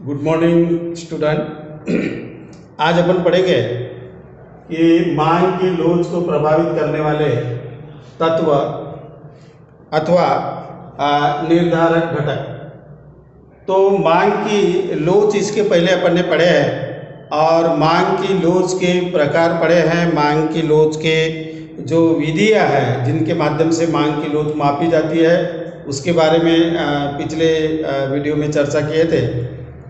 Good morning student. आज अपन पढ़ेंगे कि मांग की लोच को प्रभावित करने वाले तत्व अथवा निर्धारक घटक। तो मांग की लोच इसके पहले अपन ने पढ़े हैं और मांग की लोच के प्रकार पढ़े हैं। मांग की लोच के जो विधियां हैं जिनके माध्यम से मांग की लोच मापी जाती है उसके बारे में पिछले वीडियो में चर्चा किए थे।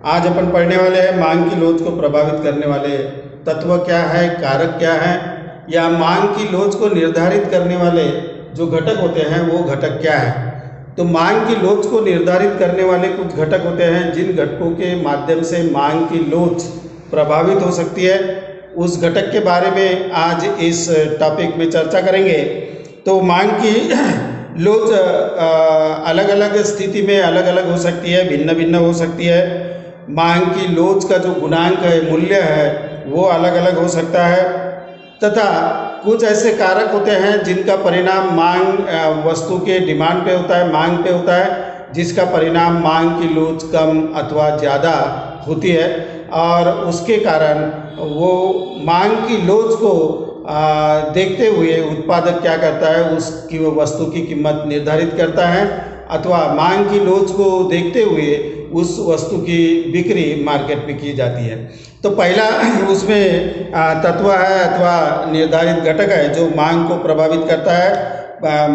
आज अपन पढ़ने वाले हैं मांग की लोच को प्रभावित करने वाले तत्व क्या है, कारक क्या है, या मांग की लोच को निर्धारित करने वाले जो घटक होते हैं वो घटक क्या है। तो मांग की लोच को निर्धारित करने वाले कुछ घटक होते हैं जिन घटकों के माध्यम से मांग की लोच प्रभावित हो सकती है। उस घटक के बारे में आज इस टॉपिक में चर्चा करेंगे। तो मांग की लोच अलग अलग स्थिति में अलग अलग हो सकती है, भिन्न भिन्न हो सकती है। मांग की लोच का जो गुणांक है, मूल्य है, वो अलग अलग हो सकता है तथा कुछ ऐसे कारक होते हैं जिनका परिणाम मांग वस्तु के डिमांड पे होता है, मांग पे होता है, जिसका परिणाम मांग की लोच कम अथवा ज़्यादा होती है और उसके कारण वो मांग की लोच को देखते हुए उत्पादक क्या करता है, उसकी वस्तु की कीमत निर्धारित करता है अथवा मांग की लोच को देखते हुए उस वस्तु की बिक्री मार्केट में की जाती है। तो पहला उसमें तत्व है अथवा निर्धारित घटक है जो मांग को प्रभावित करता है,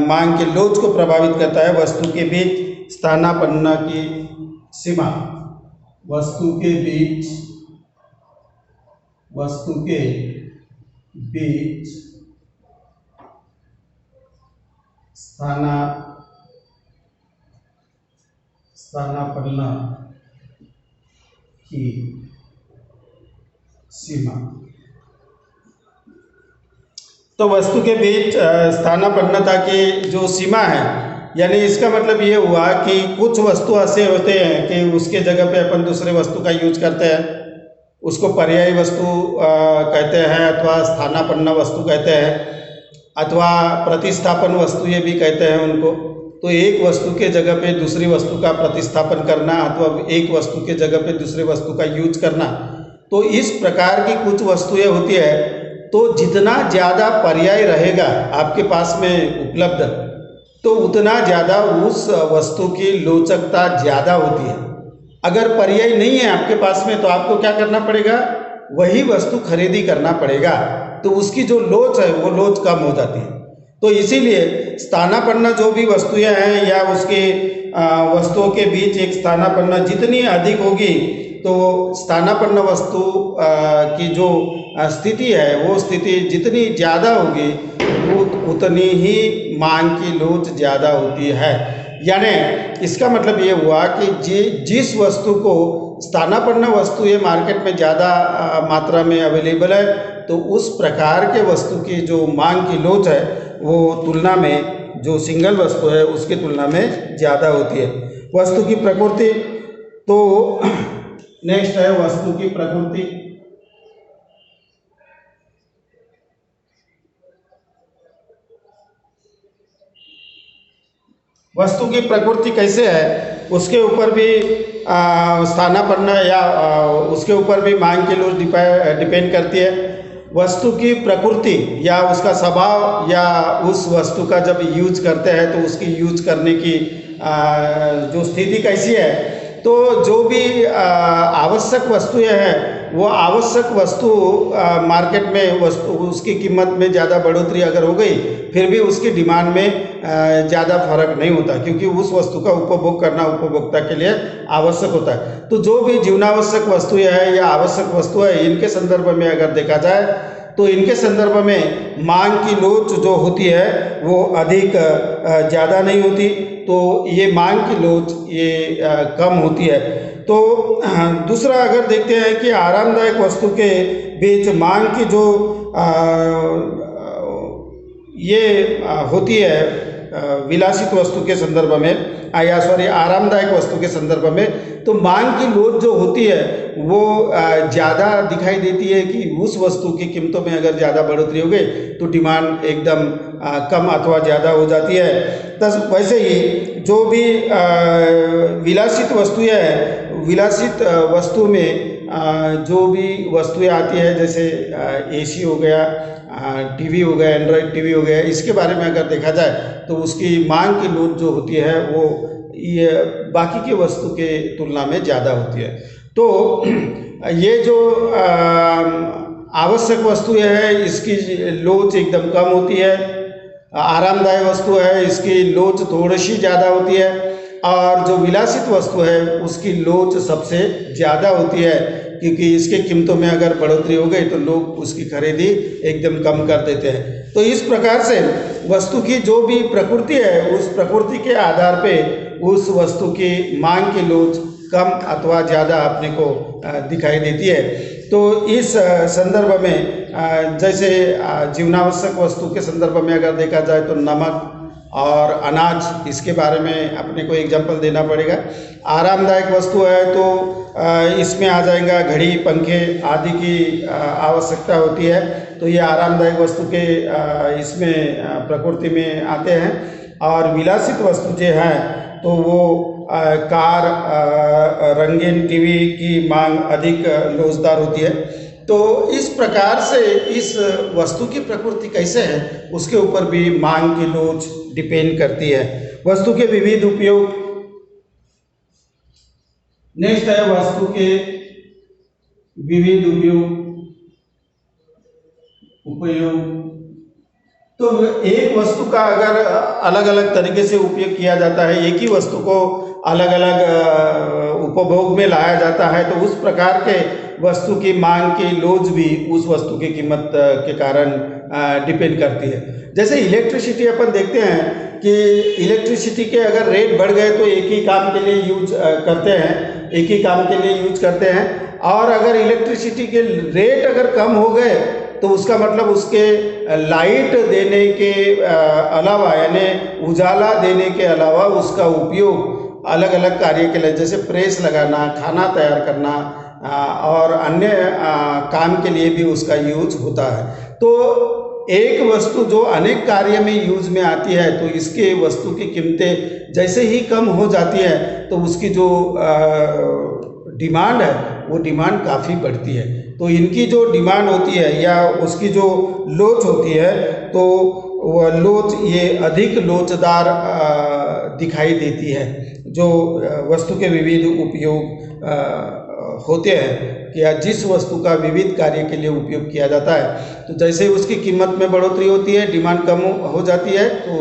मांग की लोच को प्रभावित करता है। वस्तु के बीच स्थानापन्न की सीमा, वस्तु के बीच स्थानापन्न की सीमा। तो वस्तु के बीच स्थानापन्नता की जो सीमा है, यानी इसका मतलब ये हुआ कि कुछ वस्तु ऐसे होते हैं कि उसके जगह पे अपन दूसरे वस्तु का यूज करते हैं, उसको पर्यायी वस्तु कहते हैं अथवा स्थानापन्न वस्तु कहते हैं अथवा प्रतिस्थापन वस्तु ये भी कहते हैं उनको। तो एक वस्तु के जगह पे दूसरी वस्तु का प्रतिस्थापन करना अथवा एक वस्तु के जगह पे दूसरी वस्तु का यूज करना। तो इस प्रकार की कुछ वस्तुएं होती है। तो जितना ज़्यादा पर्याय रहेगा आपके पास में उपलब्ध, तो उतना ज़्यादा उस वस्तु की लोचकता ज़्यादा होती है। अगर पर्याय नहीं है आपके पास में तो आपको क्या करना पड़ेगा, वही वस्तु खरीदी करना पड़ेगा, तो उसकी जो लोच है वो लोच कम हो जाती है। तो इसीलिए स्थानापन्न जो भी वस्तुएं हैं या उसके वस्तुओं के बीच एक स्थानापन्न जितनी अधिक होगी तो स्थानापन्न वस्तु की जो स्थिति है वो स्थिति जितनी ज़्यादा होगी उतनी ही मांग की लोच ज़्यादा होती है। यानी इसका मतलब ये हुआ कि जिस वस्तु को स्थानापन्न वस्तु ये मार्केट में ज़्यादा मात्रा में अवेलेबल है तो उस प्रकार के वस्तु की जो मांग की लोच है वो तुलना में जो सिंगल वस्तु है उसकी तुलना में ज़्यादा होती है। वस्तु की प्रकृति, तो नेक्स्ट है वस्तु की प्रकृति। वस्तु की प्रकृति कैसे है उसके ऊपर भी स्थानापन्न या उसके ऊपर भी मांग की लोच डिपेंड करती है। वस्तु की प्रकृति या उसका स्वभाव या उस वस्तु का जब यूज करते हैं तो उसकी यूज करने की जो स्थिति कैसी है, तो जो भी आवश्यक वस्तुएं हैं वो आवश्यक वस्तु मार्केट में वस्तु उसकी कीमत में ज़्यादा बढ़ोतरी अगर हो गई फिर भी उसकी डिमांड में ज़्यादा फर्क नहीं होता, क्योंकि उस वस्तु का उपभोग करना उपभोक्ता के लिए आवश्यक होता है। तो जो भी जीवनावश्यक वस्तुएं हैं या आवश्यक वस्तु है इनके संदर्भ में अगर देखा जाए तो इनके संदर्भ में मांग की लोच जो होती है वो अधिक ज़्यादा नहीं होती, तो ये मांग की लोच ये कम होती है। तो दूसरा अगर देखते हैं कि आरामदायक वस्तु के बीच मांग की जो ये होती है विलासित वस्तु के संदर्भ में आरामदायक वस्तु के संदर्भ में, तो मांग की लोच जो होती है वो ज़्यादा दिखाई देती है कि उस वस्तु की कीमतों में अगर ज़्यादा बढ़ोतरी हो गई तो डिमांड एकदम कम अथवा ज़्यादा हो जाती है। वैसे ही जो भी विलासित वस्तुएं हैं विलासित वस्तु में जो भी वस्तुएं आती है, जैसे एसी हो गया, टीवी हो गया, एंड्रॉयड टीवी हो गया, इसके बारे में अगर देखा जाए तो उसकी मांग की लोच जो होती है वो ये बाकी की वस्तु के तुलना में ज़्यादा होती है। तो ये जो आवश्यक वस्तुएं हैं इसकी लोच एकदम कम होती है, आरामदायक वस्तु है इसकी लोच थोड़ी सी ज़्यादा होती है, और जो विलासित वस्तु है उसकी लोच सबसे ज़्यादा होती है, क्योंकि इसके कीमतों में अगर बढ़ोतरी हो गई तो लोग उसकी खरीदी एकदम कम कर देते हैं। तो इस प्रकार से वस्तु की जो भी प्रकृति है उस प्रकृति के आधार पे उस वस्तु की मांग की लोच कम अथवा ज़्यादा अपने को दिखाई देती है। तो इस संदर्भ में जैसे जीवनावश्यक वस्तु के संदर्भ में अगर देखा जाए तो नमक और अनाज, इसके बारे में अपने को एग्जाम्पल देना पड़ेगा। आरामदायक वस्तु है तो इसमें आ जाएगा घड़ी, पंखे आदि की आवश्यकता होती है, तो ये आरामदायक वस्तु के इसमें प्रकृति में आते हैं। और विलासित वस्तु जो है तो वो कार, रंगीन टीवी की मांग अधिक लोचदार होती है। तो इस प्रकार से इस वस्तु की प्रकृति कैसे है उसके ऊपर भी मांग की लोच डिपेंड करती है। वस्तु के विविध उपयोग, नेक्स्ट है वस्तु के विविध उपयोग। तो एक वस्तु का अगर अलग अलग तरीके से उपयोग किया जाता है, एक ही वस्तु को अलग अलग उपभोग में लाया जाता है, तो उस प्रकार के वस्तु की मांग की लोच भी उस वस्तु की कीमत के कारण डिपेंड करती है। जैसे इलेक्ट्रिसिटी अपन देखते हैं कि इलेक्ट्रिसिटी के अगर रेट बढ़ गए तो एक ही काम के लिए यूज करते हैं, एक ही काम के लिए यूज करते हैं, और अगर इलेक्ट्रिसिटी के रेट अगर कम हो गए तो उसका मतलब उसके लाइट देने के अलावा, यानी उजाला देने के अलावा उसका उपयोग अलग अलग कार्य के लिए, जैसे प्रेस लगाना, खाना तैयार करना और अन्य काम के लिए भी उसका यूज होता है। तो एक वस्तु जो अनेक कार्य में यूज में आती है तो इसके वस्तु की कीमतें जैसे ही कम हो जाती है तो उसकी जो डिमांड है वो डिमांड काफ़ी बढ़ती है। तो इनकी जो डिमांड होती है या उसकी जो लोच होती है तो वह लोच ये अधिक लोचदार दिखाई देती है। जो वस्तु के विविध उपयोग होते हैं कि जिस वस्तु का विविध कार्य के लिए उपयोग किया जाता है, तो जैसे उसकी कीमत में बढ़ोतरी होती है, डिमांड कम हो जाती है तो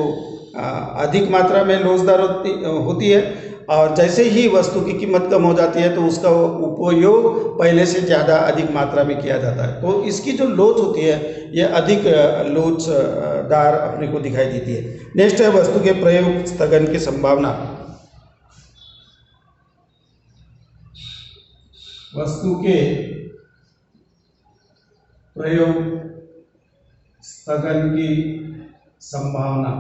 अधिक मात्रा में लोचदार होती है, और जैसे ही वस्तु की कीमत कम हो जाती है तो उसका उपयोग पहले से ज़्यादा अधिक मात्रा में किया जाता है। तो इसकी जो लोच होती है ये अधिक लोचदार अपने को दिखाई देती है। नेक्स्ट है वस्तु के प्रयोग स्थगन की संभावना। वस्तु के प्रयोग स्थगन की संभावना।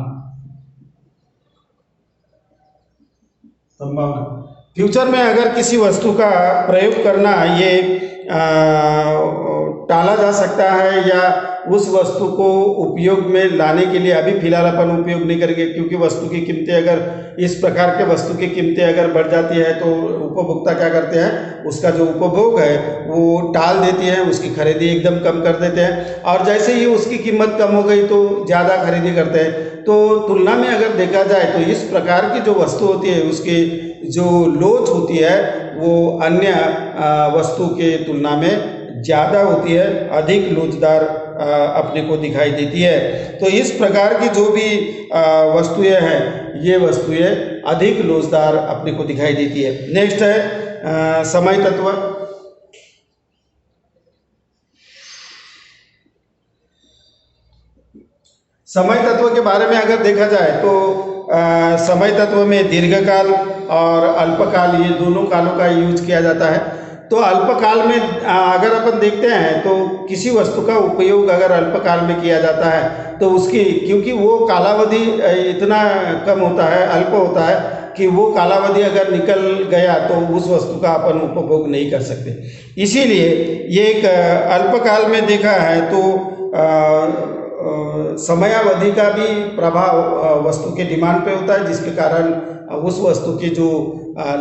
फ्यूचर में अगर किसी वस्तु का प्रयोग करना ये टाला जा सकता है या उस वस्तु को उपयोग में लाने के लिए अभी फिलहाल अपन उपयोग नहीं करेंगे, क्योंकि वस्तु की कीमतें अगर इस प्रकार के वस्तु की कीमतें अगर बढ़ जाती है तो उपभोक्ता क्या करते हैं, उसका जो उपभोग है वो टाल देती है, उसकी खरीदी एकदम कम कर देते हैं, और जैसे ही उसकी कीमत कम हो गई तो ज़्यादा खरीदी करते हैं। तो तुलना में अगर देखा जाए तो इस प्रकार की जो वस्तु होती है उसकी जो लोच होती है वो अन्य वस्तु के तुलना में ज़्यादा होती है, अधिक लोचदार अपने को दिखाई देती है। तो इस प्रकार की जो भी वस्तुएं हैं ये वस्तुएं अधिक लोचदार अपने को दिखाई देती है। नेक्स्ट है समय तत्व। समय तत्व के बारे में अगर देखा जाए तो समय तत्व में दीर्घकाल और अल्पकाल ये दोनों कालों का यूज किया जाता है। तो अल्पकाल में अगर अपन देखते हैं तो किसी वस्तु का उपयोग अगर अल्पकाल में किया जाता है तो उसकी, क्योंकि वो कालावधि इतना कम होता है, अल्प होता है कि वो कालावधि अगर निकल गया तो उस वस्तु का अपन उपभोग नहीं कर सकते। इसीलिए ये एक अल्पकाल में देखा है तो समयावधि का भी प्रभाव वस्तु के डिमांड पे होता है, जिसके कारण उस वस्तु की जो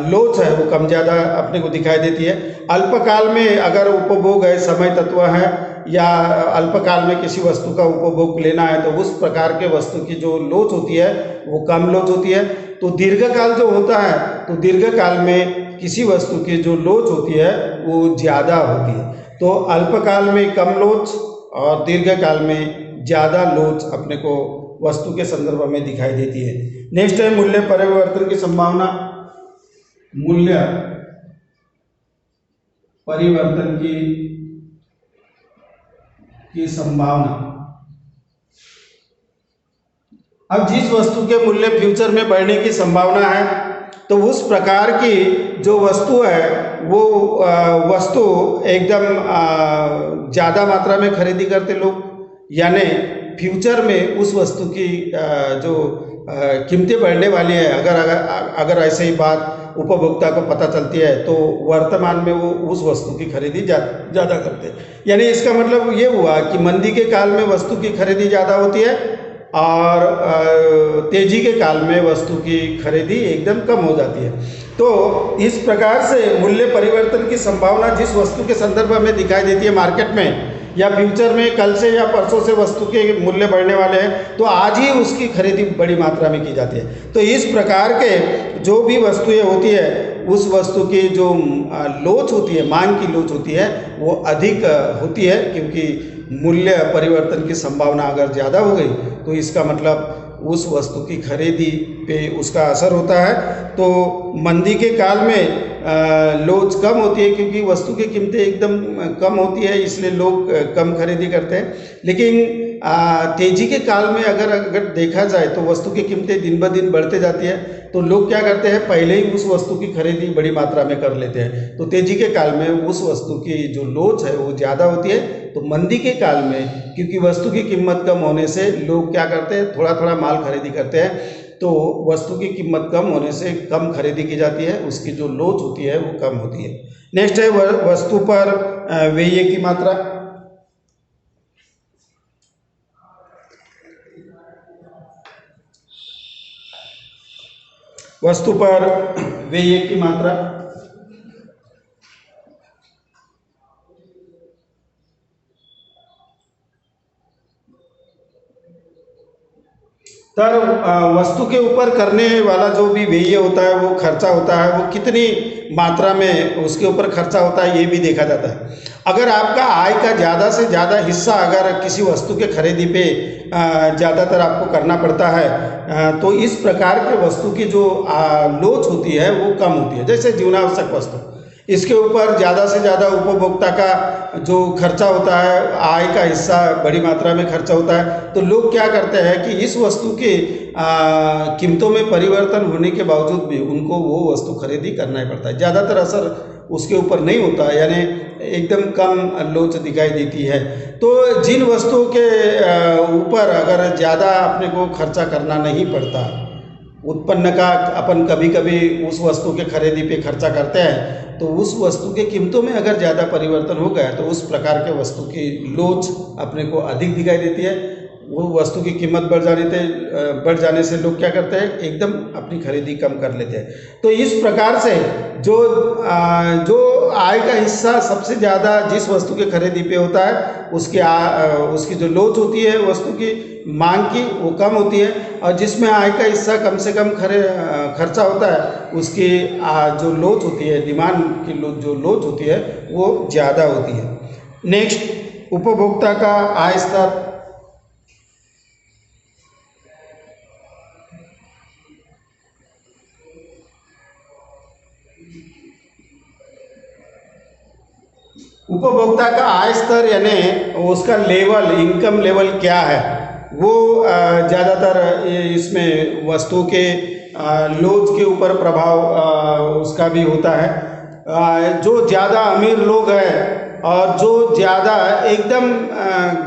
लोच है वो कम ज़्यादा अपने को दिखाई देती है। अल्पकाल में अगर उपभोग है, समय तत्व है, या अल्पकाल में किसी वस्तु का उपभोग लेना है तो उस प्रकार के वस्तु की जो लोच होती है वो कम लोच होती है। तो दीर्घकाल जो होता है तो दीर्घकाल में किसी वस्तु की जो लोच होती है वो ज़्यादा होती है। तो अल्पकाल में कम लोच और दीर्घकाल में ज़्यादा लोच अपने को वस्तु के संदर्भ में दिखाई देती है। नेक्स्ट है मूल्य परिवर्तन की संभावना। मूल्य परिवर्तन की संभावना। अब जिस वस्तु के मूल्य फ्यूचर में बढ़ने की संभावना है तो उस प्रकार की जो वस्तु है वो वस्तु एकदम ज़्यादा मात्रा में खरीदी करते लोग, यानी फ्यूचर में उस वस्तु की जो कीमतें बढ़ने वाली है, अगर ऐसे ही बात उपभोक्ता को पता चलती है तो वर्तमान में वो उस वस्तु की खरीदी ज़्यादा करते हैं। यानी इसका मतलब ये हुआ कि मंदी के काल में वस्तु की खरीदी ज़्यादा होती है और तेजी के काल में वस्तु की खरीदी एकदम कम हो जाती है। तो इस प्रकार से मूल्य परिवर्तन की संभावना जिस वस्तु के संदर्भ में दिखाई देती है मार्केट में या फ्यूचर में, कल से या परसों से वस्तु के मूल्य बढ़ने वाले हैं तो आज ही उसकी खरीदी बड़ी मात्रा में की जाती है। तो इस प्रकार के जो भी वस्तुएं होती है उस वस्तु की जो लोच होती है, मांग की लोच होती है वो अधिक होती है, क्योंकि मूल्य परिवर्तन की संभावना अगर ज़्यादा हो गई तो इसका मतलब उस वस्तु की खरीदी पे उसका असर होता है। तो मंदी के काल में लोच कम होती है क्योंकि वस्तु की कीमतें एकदम कम होती है, इसलिए लोग कम खरीदी करते हैं। लेकिन तेजी के काल में अगर देखा जाए तो वस्तु की कीमतें दिन ब दिन बढ़ते जाती है, तो लोग क्या करते हैं, पहले ही उस वस्तु की खरीदी बड़ी मात्रा में कर लेते हैं। तो तेजी के काल में उस वस्तु की जो लोच है वो ज़्यादा होती है। तो मंदी के काल में क्योंकि वस्तु की कीमत कम होने से लोग क्या करते हैं, थोड़ा थोड़ा माल खरीदी करते हैं, तो वस्तु की कीमत कम होने से कम खरीदी की जाती है, उसकी जो लोच होती है वो कम होती है। नेक्स्ट है वस्तु पर व्यय की मात्रा। वस्तु पर व्यय की मात्रा। तर वस्तु के ऊपर करने वाला जो भी व्यय होता है, वो खर्चा होता है, वो कितनी मात्रा में उसके ऊपर खर्चा होता है ये भी देखा जाता है। अगर आपका आय का ज़्यादा से ज़्यादा हिस्सा अगर किसी वस्तु के खरीदी पे ज़्यादातर आपको करना पड़ता है तो इस प्रकार के वस्तु की जो लोच होती है वो कम होती है। जैसे जीवनावश्यक वस्तु, इसके ऊपर ज़्यादा से ज़्यादा उपभोक्ता का जो खर्चा होता है, आय का हिस्सा बड़ी मात्रा में खर्चा होता है, तो लोग क्या करते हैं कि इस वस्तु की कीमतों में परिवर्तन होने के बावजूद भी उनको वो वस्तु खरीदी करना ही पड़ता है। ज़्यादातर असर उसके ऊपर नहीं होता, यानी एकदम कम लोच दिखाई देती है। तो जिन वस्तुओं के ऊपर अगर ज़्यादा अपने को खर्चा करना नहीं पड़ता, उत्पन्न का अपन कभी कभी उस वस्तु के खरीदी पे खर्चा करते हैं, तो उस वस्तु के कीमतों में अगर ज़्यादा परिवर्तन हो गया तो उस प्रकार के वस्तु की लोच अपने को अधिक दिखाई देती है। वो वस्तु की कीमत बढ़ जाने से लोग क्या करते हैं, एकदम अपनी खरीदी कम कर लेते हैं। तो इस प्रकार से जो आय का हिस्सा सबसे ज़्यादा जिस वस्तु के खरीदी पे होता है उसकी जो लोच होती है वस्तु की मांग की वो कम होती है, और जिसमें आय का हिस्सा कम से कम खर्चा होता है उसकी जो लोच होती है, डिमांड की जो लोच होती है वो ज़्यादा होती है। नेक्स्ट, उपभोक्ता का आय स्तर। उपभोक्ता का आय स्तर यानी उसका लेवल, इनकम लेवल क्या है, वो ज़्यादातर इसमें वस्तु के लोच के ऊपर प्रभाव उसका भी होता है। जो ज़्यादा अमीर लोग हैं और जो ज़्यादा एकदम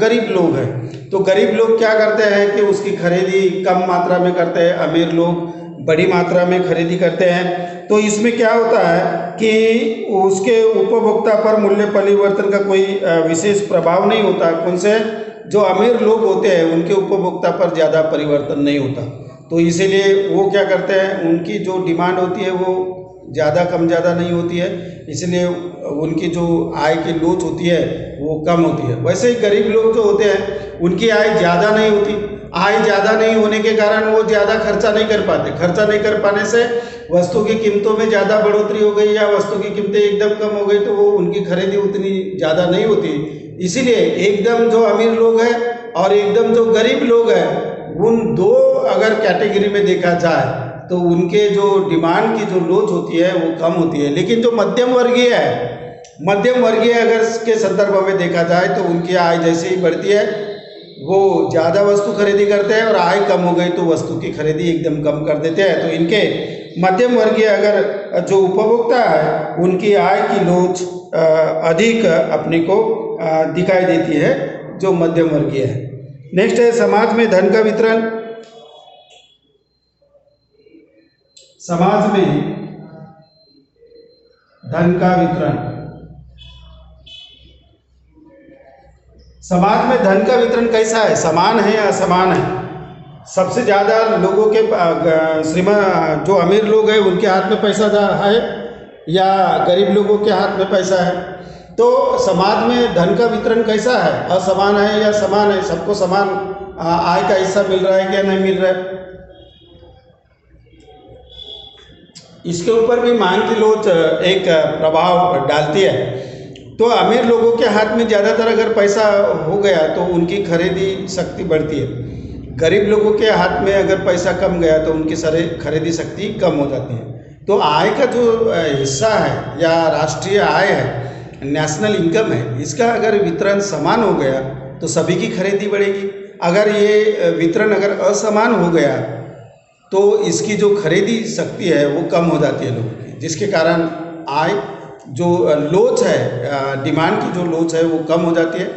गरीब लोग हैं, तो गरीब लोग क्या करते हैं कि उसकी खरीदी कम मात्रा में करते हैं, अमीर लोग बड़ी मात्रा में खरीदी करते हैं। तो इसमें क्या होता है कि उसके उपभोक्ता पर मूल्य परिवर्तन का कोई विशेष प्रभाव नहीं होता। कौन से जो अमीर लोग होते हैं उनके उपभोक्ता पर ज़्यादा परिवर्तन नहीं होता, तो इसीलिए वो क्या करते हैं, उनकी जो डिमांड होती है वो ज़्यादा कम ज़्यादा नहीं होती है, इसलिए उनकी जो आय की लोच होती है वो कम होती है। वैसे ही गरीब लोग जो होते हैं उनकी आय ज़्यादा नहीं होती, आय ज़्यादा नहीं होने के कारण वो ज़्यादा खर्चा नहीं कर पाते। खर्चा नहीं कर पाने से वस्तु की कीमतों में ज़्यादा बढ़ोतरी हो गई या वस्तु की कीमतें एकदम कम हो गई तो वो उनकी खरीदी उतनी ज़्यादा नहीं होती। इसीलिए एकदम जो अमीर लोग हैं और एकदम जो गरीब लोग हैं, उन दो अगर कैटेगरी में देखा जाए तो उनके जो डिमांड की जो लोच होती है वो कम होती है। लेकिन जो मध्यम वर्गीय है, मध्यम वर्गीय अगर के संदर्भ में देखा जाए तो उनकी आय जैसे ही बढ़ती है वो ज़्यादा वस्तु खरीदी करते हैं और आय कम हो गई तो वस्तु की खरीदी एकदम कम कर देते हैं। तो इनके मध्यम वर्गीय अगर जो उपभोक्ता है उनकी आय की लोच अधिक अपने को दिखाई देती है, जो मध्यम वर्गीय है। नेक्स्ट है समाज में धन का वितरण। समाज में धन का वितरण, समाज में धन का वितरण कैसा है, समान है या असमान है? सबसे ज़्यादा लोगों के श्रीमान जो अमीर लोग हैं उनके हाथ में पैसा है या गरीब लोगों के हाथ में पैसा है? तो समाज में धन का वितरण कैसा है, असमान है या समान है? सबको समान आय का हिस्सा मिल रहा है क्या नहीं मिल रहा है? इसके ऊपर भी मांग की लोच एक प्रभाव डालती है। तो अमीर लोगों के हाथ में ज़्यादातर अगर पैसा हो गया तो उनकी खरीदी शक्ति बढ़ती है, गरीब लोगों के हाथ में अगर पैसा कम गया तो उनकी खरीदी शक्ति कम हो जाती है। तो आय का जो हिस्सा है या राष्ट्रीय आय है, नेशनल इनकम है, इसका अगर वितरण समान हो गया तो सभी की खरीदी बढ़ेगी। अगर ये वितरण अगर असमान हो गया तो इसकी जो खरीदी शक्ति है वो कम हो जाती है लोगों की, जिसके कारण आय जो लोच है, डिमांड की जो लोच है वो कम हो जाती है।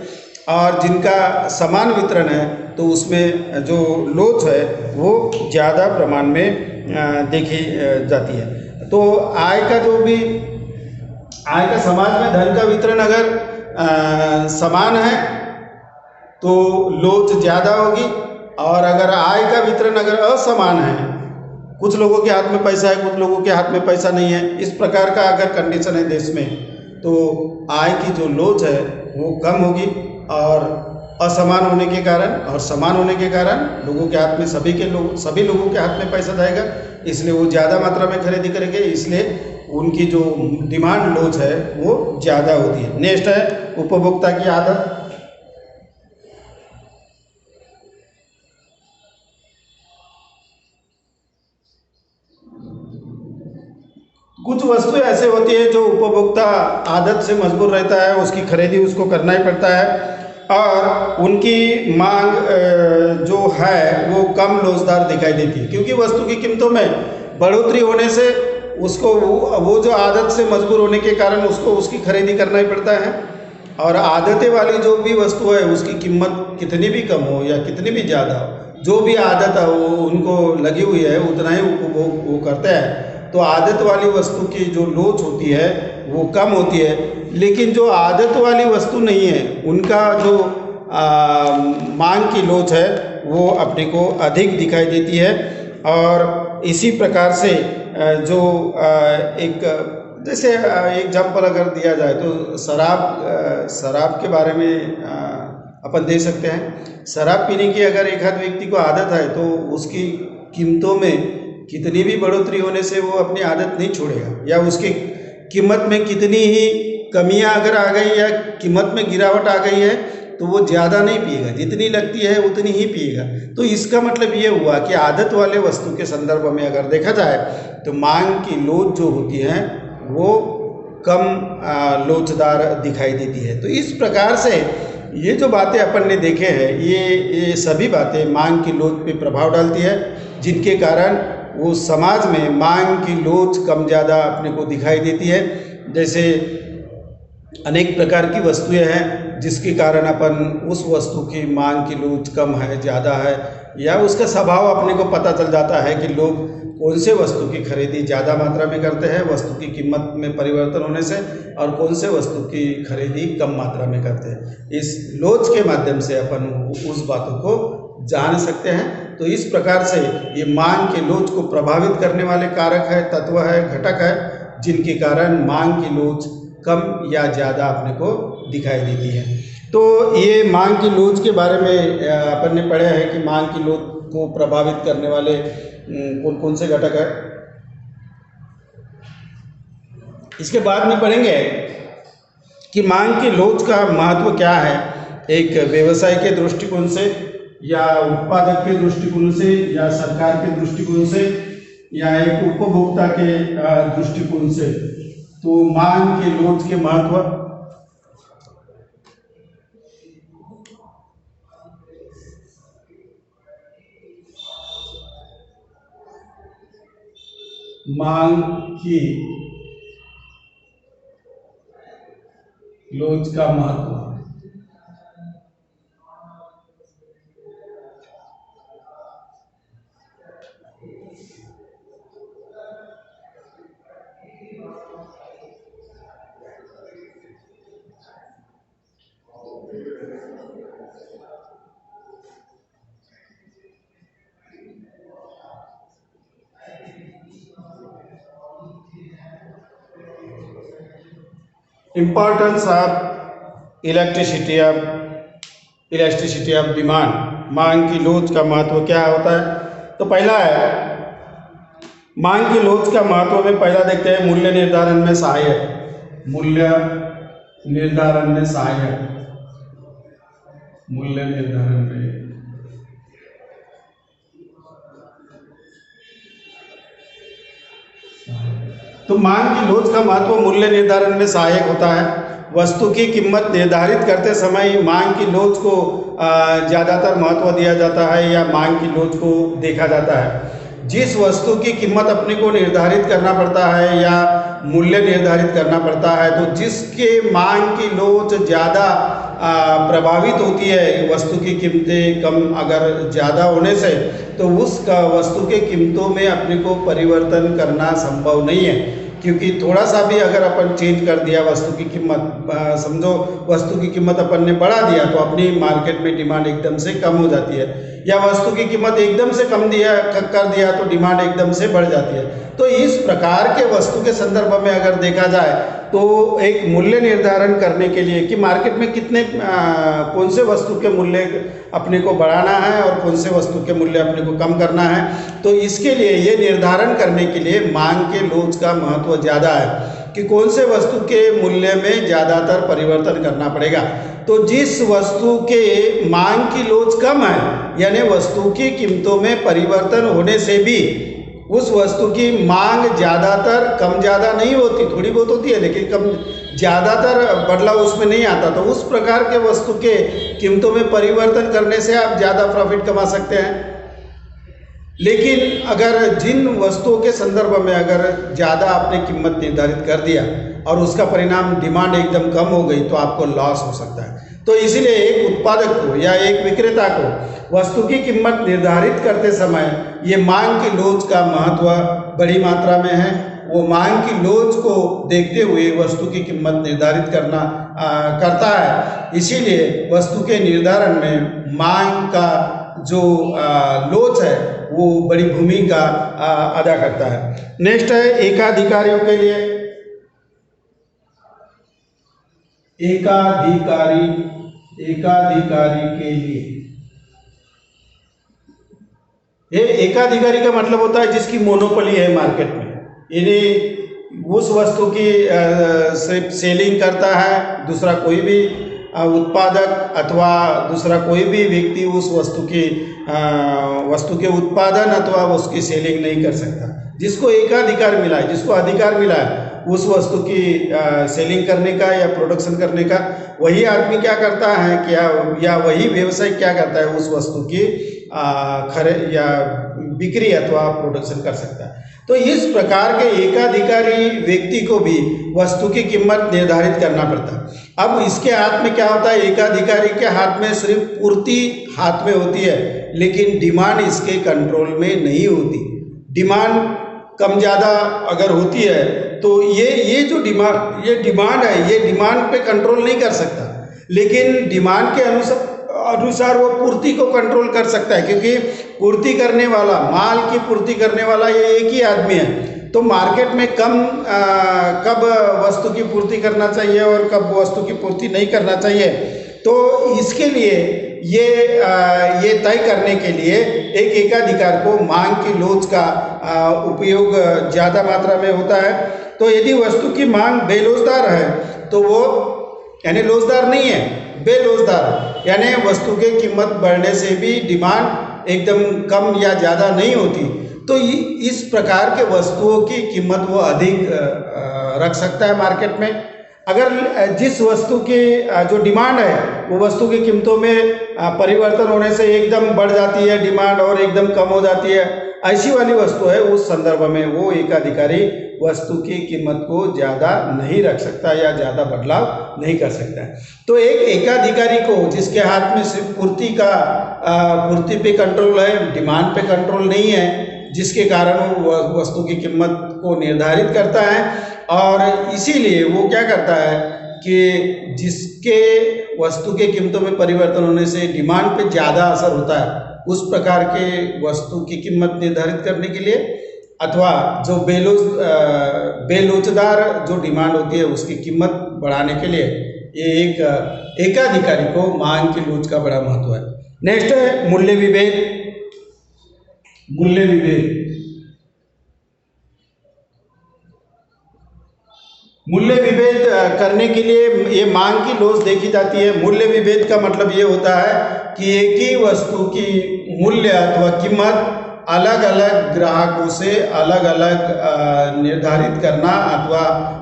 और जिनका समान वितरण है तो उसमें जो लोच है वो ज़्यादा प्रमाण में देखी जाती है। तो आय का जो भी आय का समाज में धन का वितरण अगर समान है तो लोच ज़्यादा होगी, और अगर आय का वितरण अगर असमान है, कुछ लोगों के हाथ में पैसा है कुछ लोगों के हाथ में पैसा नहीं है, इस प्रकार का अगर कंडीशन है देश में, तो आय की जो लोच है वो कम होगी। और असमान होने के कारण और समान होने के कारण लोगों के हाथ में सभी लोगों के हाथ में पैसा जाएगा, इसलिए वो ज़्यादा मात्रा में खरीदी करेंगे, इसलिए उनकी जो डिमांड लोच है वो ज़्यादा होती है। नेक्स्ट है उपभोक्ता की आदत। कुछ वस्तुएं ऐसे होती है जो उपभोक्ता आदत से मजबूर रहता है, उसकी खरीदी उसको करना ही पड़ता है, और उनकी मांग जो है वो कम लोचदार दिखाई देती है, क्योंकि वस्तु की कीमतों में बढ़ोतरी होने से उसको वो जो आदत से मजबूर होने के कारण उसको उसकी खरीदी करना ही पड़ता है। और आदतें वाली जो भी वस्तु है उसकी कीमत कितनी भी कम हो या कितनी भी ज़्यादा हो, जो भी आदत है वो उनको लगी हुई है उतना ही उपभोग वो करते हैं। तो आदत वाली वस्तु की जो लोच होती है वो कम होती है, लेकिन जो आदत वाली वस्तु नहीं है उनका जो मांग की लोच है वो अपने को अधिक दिखाई देती है। और इसी प्रकार से जो एक जैसे एग्जाम्पल अगर दिया जाए तो शराब के बारे में अपन दे सकते हैं। शराब पीने की अगर एक आध व्यक्ति को आदत है तो उसकी कीमतों में कितनी भी बढ़ोतरी होने से वो अपनी आदत नहीं छोड़ेगा, या उसकी कीमत में कितनी ही कमियां अगर आ गई या कीमत में गिरावट आ गई है तो वो ज़्यादा नहीं पिएगा, जितनी लगती है उतनी ही पिएगा। तो इसका मतलब ये हुआ कि आदत वाले वस्तु के संदर्भ में अगर देखा जाए तो मांग की लोच जो होती है वो कम लोचदार दिखाई देती है। तो इस प्रकार से ये जो बातें अपन ने देखे हैं ये सभी बातें मांग की लोच पे प्रभाव डालती है, जिनके कारण वो समाज में मांग की लोच कम ज़्यादा अपने को दिखाई देती है। जैसे अनेक प्रकार की वस्तुएं हैं जिसके कारण अपन उस वस्तु की मांग की लोच कम है ज़्यादा है, या उसका स्वभाव अपने को पता चल जाता है कि लोग कौन से वस्तु की खरीदी ज़्यादा मात्रा में करते हैं वस्तु की कीमत में परिवर्तन होने से, और कौन से वस्तु की खरीदी कम मात्रा में करते हैं। इस लोच के माध्यम से अपन उस बातों को जान सकते हैं। तो इस प्रकार से ये मांग के लोच को प्रभावित करने वाले कारक है, तत्व है, घटक है, जिनके कारण मांग की लोच कम या ज़्यादा अपने को दिखाई देती है। तो ये मांग की लोच के बारे में अपन ने पढ़ा है कि मांग की लोच को प्रभावित करने वाले कौन कौन से घटक है। इसके बाद में पढ़ेंगे कि मांग की लोच का महत्व क्या है, एक व्यवसाय के दृष्टिकोण से या उत्पादक के दृष्टिकोण से या सरकार के दृष्टिकोण से या एक उपभोक्ता के दृष्टिकोण से। तो मांग के लोच के महत्व, मांग की लोच का महत्व। Importance of elasticity of demand, मांग की लोच का महत्व क्या होता है। तो पहला है मांग की लोच का महत्व में पहला देखते हैं मूल्य निर्धारण में सहायक। मूल्य निर्धारण में सहायक, मूल्य निर्धारण में तो मांग की लोच का महत्व मूल्य निर्धारण में सहायक होता है। वस्तु की कीमत निर्धारित करते समय मांग की लोच को ज़्यादातर महत्व दिया जाता है या मांग की लोच को देखा जाता है। जिस वस्तु की कीमत अपने को निर्धारित करना पड़ता है या मूल्य निर्धारित करना पड़ता है, तो जिसके मांग की लोच ज़्यादा प्रभावित होती है, वस्तु की कीमतें कम अगर ज़्यादा होने से, तो उस वस्तु के कीमतों में अपने को परिवर्तन करना संभव नहीं है। क्योंकि थोड़ा सा भी अगर अपन चेंज कर दिया वस्तु की कीमत, समझो वस्तु की कीमत अपन ने बढ़ा दिया तो अपनी मार्केट में डिमांड एकदम से कम हो जाती है, या वस्तु की कीमत एकदम से कम कर दिया तो डिमांड एकदम से बढ़ जाती है। तो इस प्रकार के वस्तु के संदर्भ में अगर देखा जाए तो एक मूल्य निर्धारण करने के लिए कि मार्केट में कितने कौन से वस्तु के मूल्य अपने को बढ़ाना है और कौन से वस्तु के मूल्य अपने को कम करना है, तो इसके लिए ये निर्धारण करने के लिए मांग के लोच का महत्व ज़्यादा है कि कौन से वस्तु के मूल्य में ज़्यादातर परिवर्तन करना पड़ेगा। तो जिस वस्तु के मांग की लोच कम है, यानी वस्तु की कीमतों में परिवर्तन होने से भी उस वस्तु की मांग ज़्यादातर कम ज़्यादा नहीं होती, थोड़ी बहुत होती है लेकिन कम ज़्यादातर बदलाव उसमें नहीं आता, तो उस प्रकार के वस्तु के कीमतों में परिवर्तन करने से आप ज़्यादा प्रॉफिट कमा सकते हैं। लेकिन अगर जिन वस्तुओं के संदर्भ में अगर ज़्यादा आपने कीमत निर्धारित कर दिया और उसका परिणाम डिमांड एकदम कम हो गई तो आपको लॉस हो सकता है। तो इसीलिए एक उत्पादक को या एक विक्रेता को वस्तु की कीमत निर्धारित करते समय ये मांग की लोच का महत्व बड़ी मात्रा में है। वो मांग की लोच को देखते हुए वस्तु की कीमत निर्धारित करता है। इसीलिए वस्तु के निर्धारण में मांग का जो लोच है वो बड़ी भूमिका अदा करता है। नेक्स्ट है एकाधिकारियों के लिए, एकाधिकारी के लिए। ये एकाधिकारी का मतलब होता है जिसकी मोनोपोली है मार्केट में, यानी उस वस्तु की सिर्फ सेलिंग करता है, दूसरा कोई भी उत्पादक अथवा दूसरा कोई भी व्यक्ति उस वस्तु के उत्पादन अथवा उसकी सेलिंग नहीं कर सकता। जिसको एकाधिकार मिला है, जिसको अधिकार मिला है उस वस्तु की सेलिंग करने का या प्रोडक्शन करने का, वही आदमी क्या करता है या वही व्यवसाय क्या करता है, उस वस्तु की या बिक्री अथवा प्रोडक्शन कर सकता है। तो इस प्रकार के एकाधिकारी व्यक्ति को भी वस्तु की कीमत निर्धारित करना पड़ता है। अब इसके हाथ में क्या होता है, एकाधिकारी के हाथ में सिर्फ पूर्ति हाथ में होती है, लेकिन डिमांड इसके कंट्रोल में नहीं होती। डिमांड कम ज़्यादा अगर होती है तो ये जो डिमांड है, ये डिमांड पे कंट्रोल नहीं कर सकता, लेकिन डिमांड के अनुसार वो पूर्ति को कंट्रोल कर सकता है, क्योंकि पूर्ति करने वाला, माल की पूर्ति करने वाला ये एक ही आदमी है। तो मार्केट में कब वस्तु की पूर्ति करना चाहिए और कब वस्तु की पूर्ति नहीं करना चाहिए, तो इसके लिए ये तय करने के लिए एक एकाधिकार को मांग की लोच का उपयोग ज़्यादा मात्रा में होता है। तो यदि वस्तु की मांग बेलोचदार है तो वो यानी लोचदार नहीं है, बेलोचदार यानी वस्तु की कीमत बढ़ने से भी डिमांड एकदम कम या ज़्यादा नहीं होती, तो इस प्रकार के वस्तुओं की कीमत वो अधिक रख सकता है मार्केट में। अगर जिस वस्तु की जो डिमांड है वो वस्तु की कीमतों में परिवर्तन होने से एकदम बढ़ जाती है डिमांड और एकदम कम हो जाती है, ऐसी वाली वस्तु है, उस संदर्भ में वो एकाधिकारी वस्तु की कीमत को ज़्यादा नहीं रख सकता या ज़्यादा बदलाव नहीं कर सकता है। तो एक एकाधिकारी को जिसके हाथ में सिर्फ पूर्ति पे कंट्रोल है, डिमांड पे कंट्रोल नहीं है, जिसके कारण वो वस्तु की कीमत को निर्धारित करता है, और इसीलिए वो क्या करता है कि जिसके वस्तु के कीमतों में परिवर्तन होने से डिमांड पे ज़्यादा असर होता है, उस प्रकार के वस्तु की कीमत निर्धारित करने के लिए अथवा जो बेलोचदार जो डिमांड होती है उसकी कीमत बढ़ाने के लिए ये एक एकाधिकारी को मांग की लोच का बड़ा महत्व है। नेक्स्ट है मूल्य विभेद। मूल्य विभेद मूल्य विभेद करने के लिए ये मांग की लोच देखी जाती है। मूल्य विभेद का मतलब ये होता है कि एक ही वस्तु की मूल्य अथवा कीमत अलग अलग ग्राहकों से अलग अलग निर्धारित करना अथवा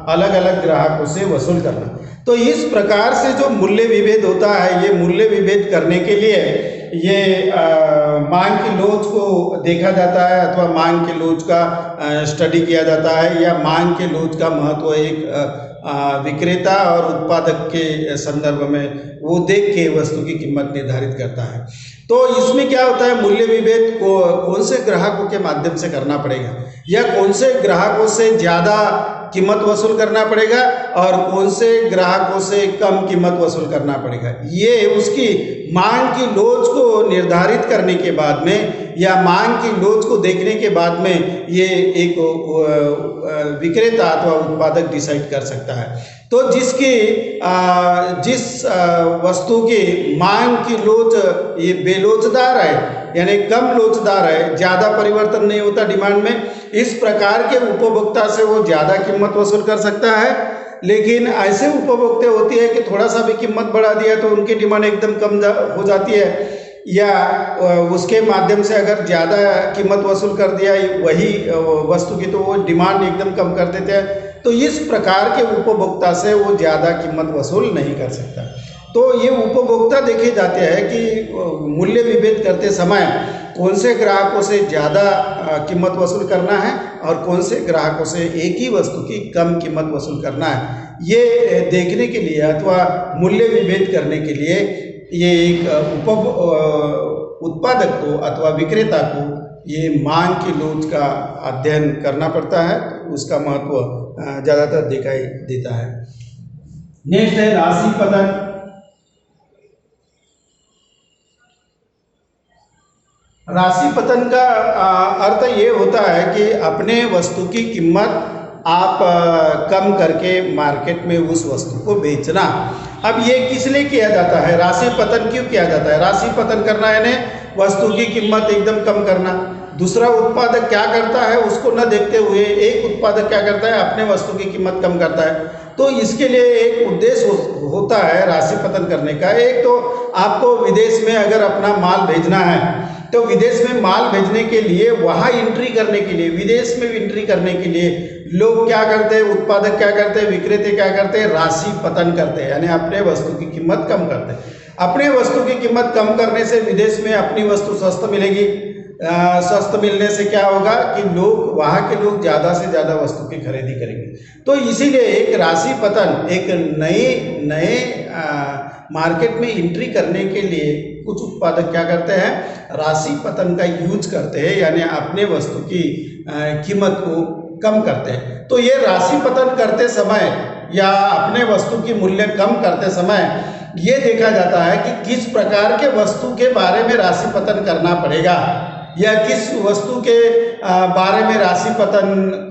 अलग अलग ग्राहकों से वसूल करना। तो इस प्रकार से जो मूल्य विभेद होता है, ये मूल्य विभेद करने के लिए ये मांग की लोच को देखा जाता है अथवा मांग के लोच का स्टडी किया जाता है, या मांग के लोच का महत्व एक विक्रेता और उत्पादक के संदर्भ में वो देख के वस्तु की कीमत निर्धारित करता है। तो इसमें क्या होता है, मूल्य विभेद को कौन से ग्राहकों के माध्यम से करना पड़ेगा, या कौन से ग्राहकों से ज़्यादा कीमत वसूल करना पड़ेगा और कौन से ग्राहकों से कम कीमत वसूल करना पड़ेगा, ये उसकी मांग की लोच को निर्धारित करने के बाद में या मांग की लोच को देखने के बाद में ये एक विक्रेता अथवा उत्पादक डिसाइड कर सकता है। तो जिस वस्तु की मांग की लोच ये बेलोचदार है यानी कम लोचदार है, ज़्यादा परिवर्तन नहीं होता डिमांड में, इस प्रकार के उपभोक्ता से वो ज़्यादा कीमत वसूल कर सकता है। लेकिन ऐसे उपभोक्ता होती है कि थोड़ा सा भी कीमत बढ़ा दिया तो उनकी डिमांड एकदम कम हो जाती है, या उसके माध्यम से अगर ज़्यादा कीमत वसूल कर दिया वही वस्तु की तो वो डिमांड एकदम कम कर देते हैं। तो इस प्रकार के उपभोक्ता से वो ज़्यादा कीमत वसूल नहीं कर सकता। तो ये उपभोक्ता देखे जाते हैं कि मूल्य विभेद करते समय कौन से ग्राहकों से ज़्यादा कीमत वसूल करना है और कौन से ग्राहकों से एक ही वस्तु की कम कीमत वसूल करना है, ये देखने के लिए अथवा मूल्य विभेद करने के लिए ये एक उत्पादक को अथवा विक्रेता को ये मांग की लोच का अध्ययन करना पड़ता है। उसका महत्व ज़्यादातर दिखाई देता है। नेक्स्ट है राशि पतन। राशि पतन का अर्थ ये होता है कि अपने वस्तु की कीमत आप कम करके मार्केट में उस वस्तु को बेचना। अब ये किस लिए किया जाता है, राशि पतन क्यों किया जाता है? राशि पतन करना यानी वस्तु की कीमत एकदम कम करना। दूसरा उत्पादक क्या करता है उसको न देखते हुए एक उत्पादक क्या करता है, अपने वस्तु की कीमत कम करता है। तो इसके लिए एक उद्देश्य होता है राशि पतन करने का। एक तो आपको विदेश में अगर अपना माल भेजना है तो विदेश में माल भेजने के लिए वहाँ एंट्री करने के लिए, विदेश में एंट्री करने के लिए लोग क्या करते हैं, उत्पादक क्या करते हैं, विक्रेता क्या करते हैं, राशि पतन करते हैं, यानी अपने वस्तु की कीमत कम करते हैं। अपने वस्तु की कीमत कम करने से विदेश में अपनी वस्तु सस्ता मिलेगी। सस्ता मिलने से क्या होगा कि लोग वहाँ के लोग ज़्यादा से ज़्यादा वस्तु की खरीदी करेंगे। तो इसीलिए एक राशि पतन, एक नए मार्केट में एंट्री करने के लिए कुछ उत्पादक क्या करते हैं, राशि पतन का यूज करते हैं, यानी अपने वस्तु की कीमत को कम करते हैं। तो ये राशि पतन करते समय या अपने वस्तु की मूल्य कम करते समय ये देखा जाता है कि किस प्रकार के वस्तु के बारे में राशि पतन करना पड़ेगा। या किस वस्तु के बारे में राशि पतन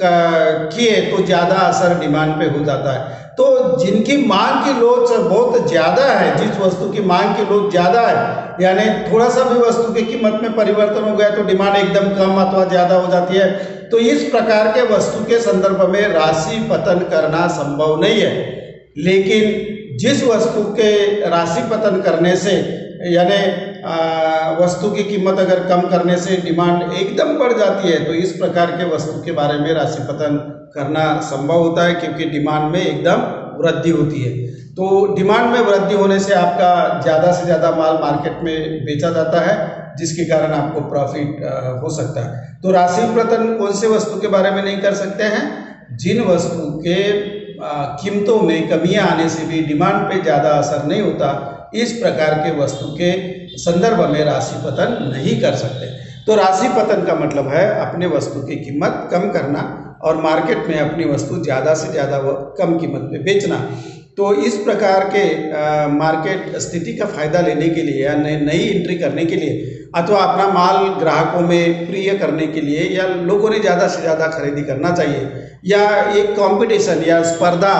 किए तो ज़्यादा असर डिमांड पे हो जाता है। तो जिनकी मांग की लोच बहुत ज़्यादा है, जिस वस्तु की मांग की लोच ज़्यादा है, यानी थोड़ा सा भी वस्तु की कीमत में परिवर्तन हो गया तो डिमांड एकदम कम अथवा ज़्यादा हो जाती है। तो इस प्रकार के वस्तु के संदर्भ में राशि पतन करना संभव नहीं है। लेकिन जिस वस्तु के राशि पतन करने से, यानी वस्तु की कीमत अगर कम करने से डिमांड एकदम बढ़ जाती है, तो इस प्रकार के वस्तु के बारे में राशि पतन करना संभव होता है, क्योंकि डिमांड में एकदम वृद्धि होती है। तो डिमांड में वृद्धि होने से आपका ज़्यादा से ज़्यादा माल मार्केट में बेचा जाता है, जिसके कारण आपको प्रॉफिट हो सकता है। तो राशि पतन कौन से वस्तु के बारे में नहीं कर सकते हैं? जिन वस्तु के कीमतों में कमियां आने से भी डिमांड पे ज़्यादा असर नहीं होता, इस प्रकार के वस्तु के संदर्भ में राशि पतन नहीं कर सकते। तो राशि पतन का मतलब है अपने वस्तु की कीमत कम करना और मार्केट में अपनी वस्तु ज़्यादा से ज़्यादा कम कीमत पे बेचना। तो इस प्रकार के मार्केट स्थिति का फायदा लेने के लिए या नई एंट्री करने के लिए अथवा अपना माल ग्राहकों में प्रिय करने के लिए, या लोगों ने ज़्यादा से ज़्यादा खरीदी करना चाहिए, या एक कंपटीशन या स्पर्धा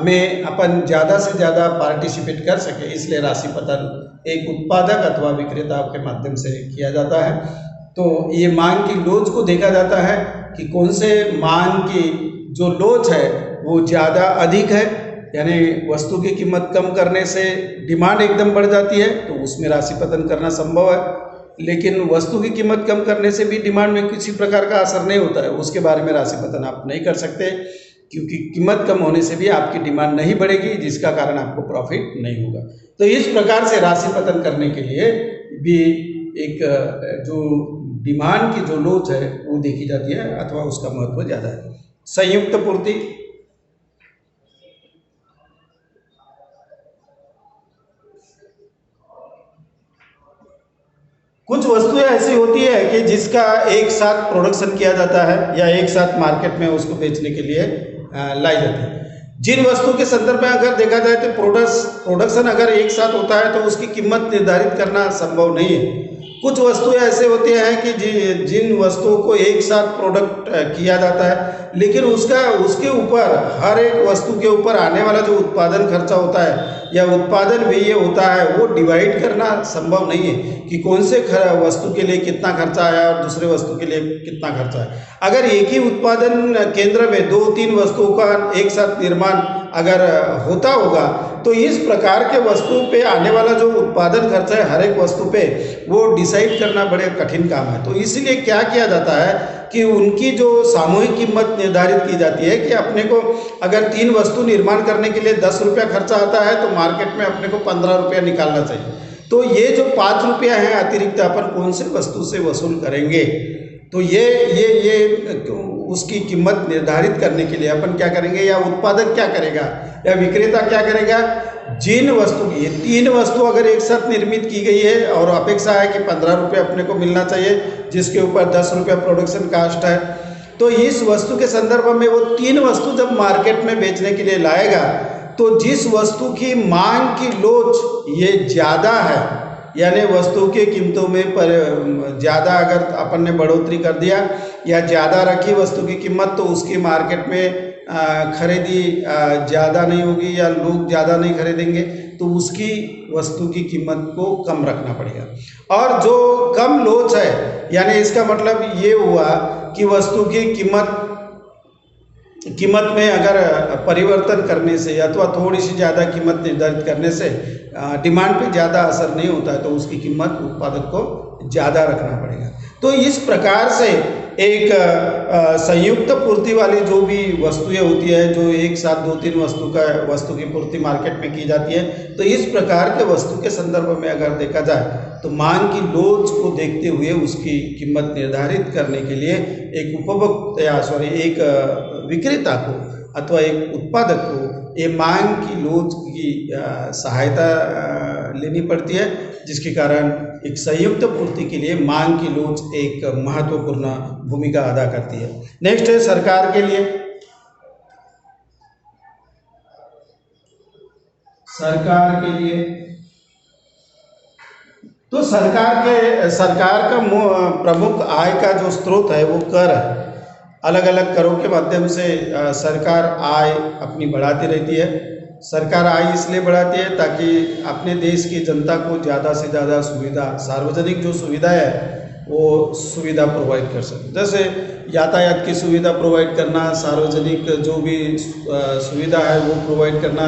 में अपन ज़्यादा से ज़्यादा पार्टिसिपेट कर सके, इसलिए राशि पतन एक उत्पादक अथवा विक्रेता के माध्यम से किया जाता है। तो ये मांग की लोच को देखा जाता है कि कौन से मांग की जो लोच है वो ज़्यादा अधिक है, यानी वस्तु की कीमत कम करने से डिमांड एकदम बढ़ जाती है, तो उसमें राशि पतन करना संभव है। लेकिन वस्तु की कीमत कम करने से भी डिमांड में किसी प्रकार का असर नहीं होता है, उसके बारे में राशि पतन आप नहीं कर सकते, क्योंकि कीमत कम होने से भी आपकी डिमांड नहीं बढ़ेगी, जिसका कारण आपको प्रॉफिट नहीं होगा। तो इस प्रकार से राशि पतन करने के लिए भी एक जो डिमांड की जो लोच है वो देखी जाती है, अथवा उसका महत्व ज़्यादा है। संयुक्त पूर्ति, कुछ वस्तुएं ऐसी होती है कि जिसका एक साथ प्रोडक्शन किया जाता है या एक साथ मार्केट में उसको बेचने के लिए लाई जाती है। जिन वस्तु के संदर्भ में अगर देखा जाए तो प्रोडक्शन अगर एक साथ होता है तो उसकी कीमत निर्धारित करना संभव नहीं है। कुछ वस्तुएं ऐसे होती हैं कि जिन वस्तुओं को एक साथ प्रोडक्ट किया जाता है, लेकिन उसके ऊपर हर एक वस्तु के ऊपर आने वाला जो उत्पादन खर्चा होता है या उत्पादन व्यय होता है वो डिवाइड करना संभव नहीं है कि कौन से वस्तु के लिए कितना खर्चा आया और दूसरे वस्तु के लिए कितना खर्चा है। अगर एक ही उत्पादन केंद्र में 2-3 वस्तुओं का एक साथ निर्माण अगर होता होगा तो इस प्रकार के वस्तु पे आने वाला जो उत्पादन खर्चा है हर एक वस्तु पे वो डिसाइड करना बड़े कठिन काम है। तो इसीलिए क्या किया जाता है कि उनकी जो सामूहिक कीमत निर्धारित की जाती है कि अपने को अगर 3 वस्तु निर्माण करने के लिए 10 रुपया खर्चा आता है तो मार्केट में अपने को 15 रुपया निकालना चाहिए। तो ये जो 5 रुपया है अतिरिक्त अपन कौन से वस्तु से वसूल करेंगे, तो ये उसकी कीमत निर्धारित करने के लिए अपन क्या करेंगे, या उत्पादक क्या करेगा या विक्रेता क्या करेगा। जिन वस्तु की 3 वस्तु अगर एक साथ निर्मित की गई है और अपेक्षा है कि 15 रुपये अपने को मिलना चाहिए, जिसके ऊपर 10 रुपये प्रोडक्शन कास्ट है, तो इस वस्तु के संदर्भ में वो 3 वस्तु जब मार्केट में बेचने के लिए लाएगा तो जिस वस्तु की मांग की लोच ये ज़्यादा है, यानी वस्तु के कीमतों में ज़्यादा अगर अपन ने बढ़ोतरी कर दिया या ज़्यादा रखी वस्तु की कीमत, तो उसकी मार्केट में खरीदी ज़्यादा नहीं होगी या लोग ज़्यादा नहीं खरीदेंगे, तो उसकी वस्तु की कीमत को कम रखना पड़ेगा। और जो कम लोच है, यानी इसका मतलब ये हुआ कि वस्तु की कीमत में अगर परिवर्तन करने से अथवा थोड़ी सी ज़्यादा कीमत निर्धारित करने से डिमांड पे ज़्यादा असर नहीं होता है, तो उसकी कीमत उत्पादक को ज़्यादा रखना पड़ेगा। तो इस प्रकार से एक संयुक्त पूर्ति वाली जो भी वस्तुएं होती है, जो एक साथ 2-3 वस्तु की पूर्ति मार्केट में की जाती है, तो इस प्रकार के वस्तु के संदर्भ में अगर देखा जाए तो मांग की लोच को देखते हुए उसकी कीमत निर्धारित करने के लिए एक विक्रेता को अथवा एक उत्पादक को ये मांग की लोच की सहायता लेनी पड़ती है, जिसके कारण एक संयुक्त पूर्ति के लिए मांग की लोच एक महत्वपूर्ण भूमिका अदा करती है। नेक्स्ट है सरकार के लिए। सरकार के लिए तो सरकार का प्रमुख आय का जो स्रोत है वो कर है। अलग अलग करों के माध्यम से सरकार आय अपनी बढ़ाती रहती है। सरकार आय इसलिए बढ़ाती है ताकि अपने देश की जनता को ज़्यादा से ज़्यादा सुविधा, सार्वजनिक जो सुविधा है वो सुविधा प्रोवाइड कर सके। जैसे यातायात की सुविधा प्रोवाइड करना, सार्वजनिक जो भी सुविधा है वो प्रोवाइड करना,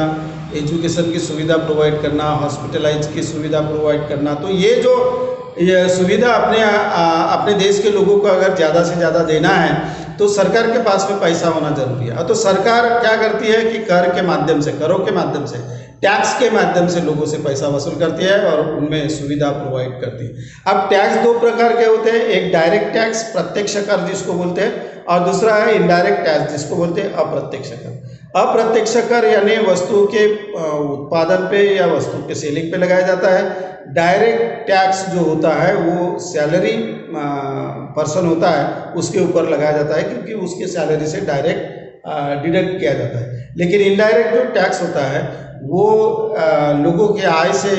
एजुकेशन की सुविधा प्रोवाइड करना, हॉस्पिटलाइज की सुविधा प्रोवाइड करना। तो ये सुविधा अपने देश के लोगों को अगर ज़्यादा से ज़्यादा देना है तो सरकार के पास में पैसा होना जरूरी है। तो सरकार क्या करती है कि कर के माध्यम से, करों के माध्यम से, टैक्स के माध्यम से लोगों से पैसा वसूल करती है और उनमें सुविधा प्रोवाइड करती है। अब टैक्स दो प्रकार के होते हैं, एक डायरेक्ट टैक्स प्रत्यक्ष कर जिसको बोलते हैं, और दूसरा है इनडायरेक्ट टैक्स जिसको बोलते हैं अप्रत्यक्ष कर। अप्रत्यक्ष कर यानी वस्तु के उत्पादन पे या वस्तु के सेलिंग पे लगाया जाता है। डायरेक्ट टैक्स जो होता है वो सैलरी पर्सन होता है उसके ऊपर लगाया जाता है, क्योंकि उसके सैलरी से डायरेक्ट डिडक्ट किया जाता है। लेकिन इनडायरेक्ट जो टैक्स होता है वो लोगों के आय से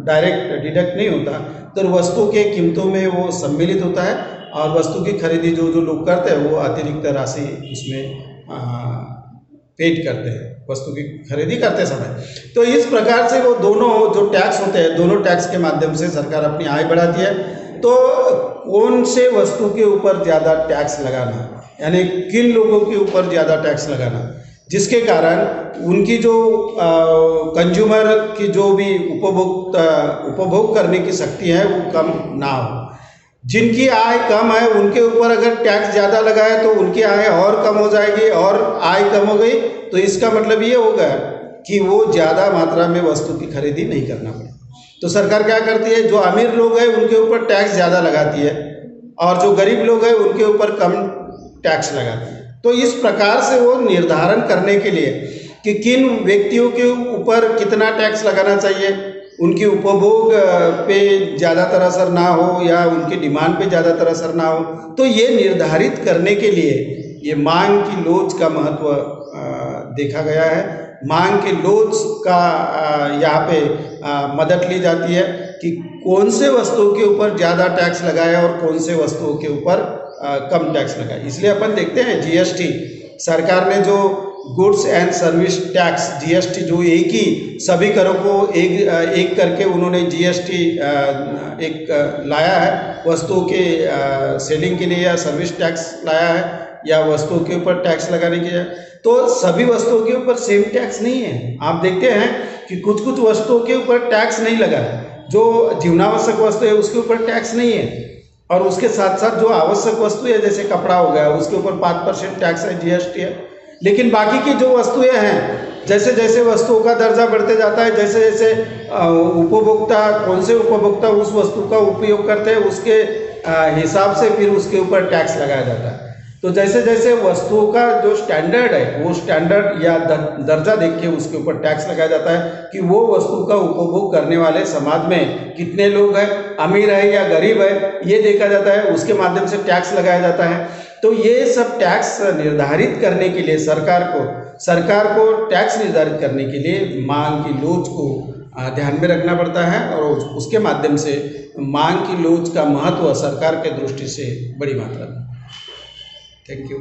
डायरेक्ट डिडक्ट नहीं होता, तो वस्तु के कीमतों में वो सम्मिलित होता है और वस्तु की खरीदी जो लोग करते हैं वो अतिरिक्त राशि उसमें पेड करते हैं वस्तु की खरीदी करते समय। तो इस प्रकार से वो दोनों जो टैक्स होते हैं, दोनों टैक्स के माध्यम से सरकार अपनी आय बढ़ाती है। तो कौन से वस्तु के ऊपर ज़्यादा टैक्स लगाना, यानी किन लोगों के ऊपर ज़्यादा टैक्स लगाना, जिसके कारण उनकी जो कंज्यूमर की जो भी उपभोग करने की शक्ति है वो कम ना हो। जिनकी आय कम है उनके ऊपर अगर टैक्स ज़्यादा लगाए तो उनकी आय और कम हो जाएगी, और आय कम हो गई तो इसका मतलब ये होगा कि वो ज़्यादा मात्रा में वस्तु की खरीदी नहीं करना पड़े। तो सरकार क्या करती है, जो अमीर लोग हैं उनके ऊपर टैक्स ज़्यादा लगाती है और जो गरीब लोग हैं उनके ऊपर कम टैक्स लगाती है। तो इस प्रकार से वो निर्धारण करने के लिए कि किन व्यक्तियों के ऊपर कितना टैक्स लगाना चाहिए, उनकी उपभोग पे ज़्यादातर असर ना हो या उनकी डिमांड पे ज़्यादातर असर ना हो, तो ये निर्धारित करने के लिए ये मांग की लोच का महत्व देखा गया है। मांग के लोच का यहाँ पे मदद ली जाती है कि कौन से वस्तुओं के ऊपर ज़्यादा टैक्स लगाए और कौन से वस्तुओं के ऊपर कम टैक्स लगाए। इसलिए अपन देखते हैं जीएसटी, सरकार ने जो goods and service tax GST, जो एक ही सभी करों को एक करके उन्होंने जीएसटी एक लाया है, वस्तुओं के सेलिंग के लिए या सर्विस टैक्स लाया है या वस्तुओं के ऊपर टैक्स लगाने के लिए। तो सभी वस्तुओं के ऊपर सेम टैक्स नहीं है। आप देखते हैं कि कुछ कुछ वस्तुओं के ऊपर टैक्स नहीं लगा है, जो जीवनावश्यक वस्तु है उसके ऊपर टैक्स नहीं है, और उसके साथ साथ जो आवश्यक वस्तु है जैसे कपड़ा हो गया उसके ऊपर 5% टैक्स है, जीएसटी है। लेकिन बाकी की जो वस्तुएं हैं, जैसे जैसे वस्तुओं का दर्जा बढ़ते जाता है, जैसे जैसे उपभोक्ता, कौन से उपभोक्ता उस वस्तु का उपयोग करते हैं उसके हिसाब से फिर उसके ऊपर टैक्स लगाया जाता है। तो जैसे जैसे वस्तुओं का जो स्टैंडर्ड है वो स्टैंडर्ड या दर्जा देख के उसके ऊपर टैक्स लगाया जाता है कि वो वस्तु का उपभोग करने वाले समाज में कितने लोग हैं, अमीर है या गरीब है, ये देखा जाता है, उसके माध्यम से टैक्स लगाया जाता है। तो ये सब टैक्स निर्धारित करने के लिए सरकार को टैक्स निर्धारित करने के लिए मांग की लोच को ध्यान में रखना पड़ता है, और उसके माध्यम से मांग की लोच का महत्व सरकार के दृष्टि से बड़ी मात्रा में। Thank you.